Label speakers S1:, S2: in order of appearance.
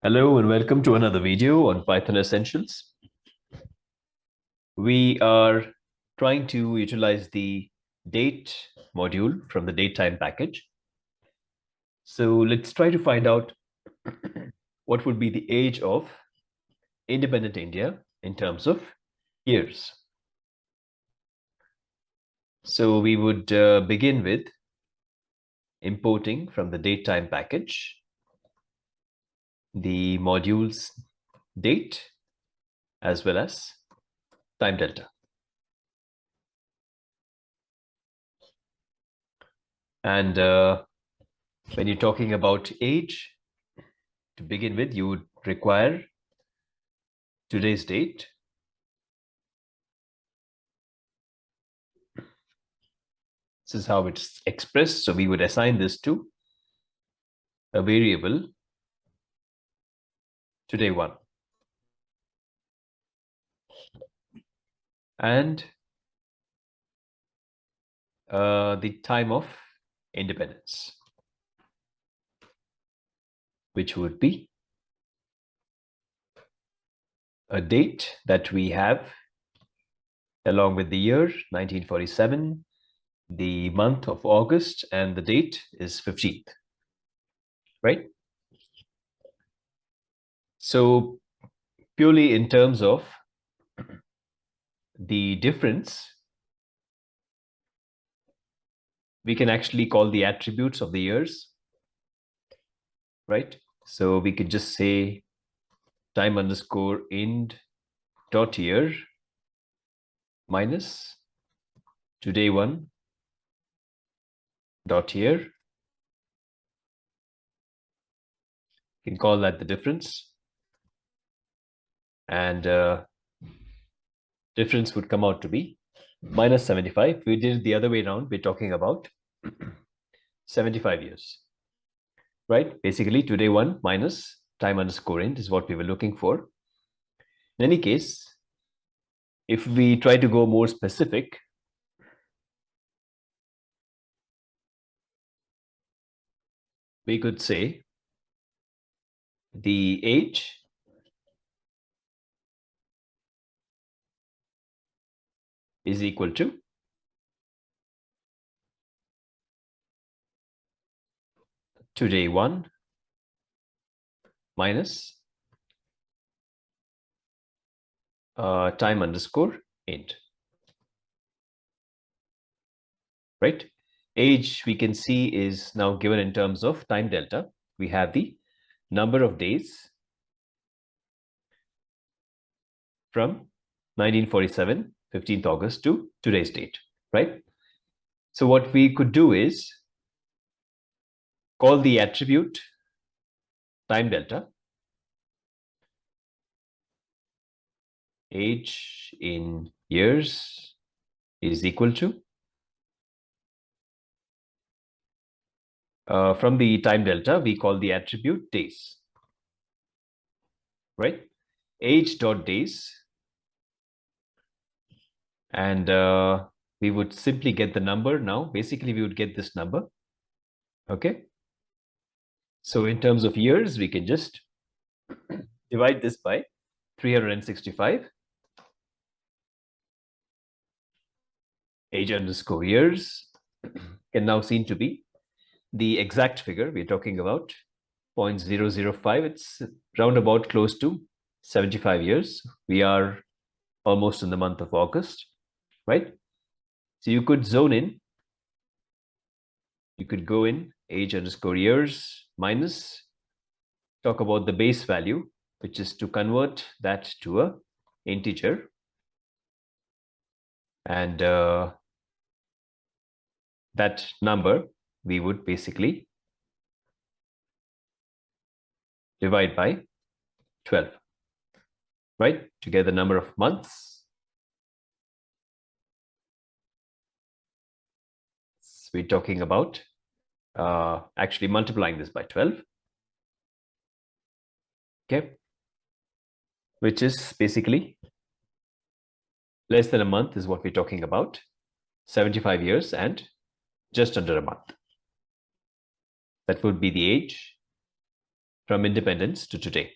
S1: Hello and welcome to another video on Python Essentials. We are trying to utilize the date module from the Datetime package. So let's try to find out what would be the age of independent India in terms of years. So we would begin with importing from the Datetime package the modules date as well as time delta. And when you're talking about age, to begin with, you would require today's date, this is how it's expressed. So we would assign this to a variable today one. And the time of independence, which would be a date that we have along with the year 1947, the month of August, and the date is 15th, right? So purely in terms of the difference, we can actually call the attributes of the years, right? So we could just say time underscore ind dot year minus today one dot year. You can call that the difference. And difference would come out to be minus 75. If we did it the other way around, we're talking about 75 years, right? Basically, today one minus time underscore ind is what we were looking for. In any case, if we try to go more specific, we could say the age is equal to today one minus time underscore int, right? Age we can see is now given in terms of time delta. We have the number of days from 1947, 15th August to today's date, right? So what we could do is call the attribute time delta age in years is equal to from the time delta, we call the attribute days, right? Age dot days, and we would simply get the number now. Basically, we would get this number, okay? So in terms of years, we can just divide this by 365. Age underscore years can now seem to be the exact figure we're talking about, 0.005. It's roundabout close to 75 years. We are almost in the month of August, right? So you could zone in. You could go in age underscore years minus, talk about the base value, which is to convert that to a integer. And that number we would basically divide by 12, right? To get the number of months. So we're talking about actually multiplying this by 12, okay? Which is basically less than a month is what we're talking about, 75 years and just under a month. That would be the age from independence to today.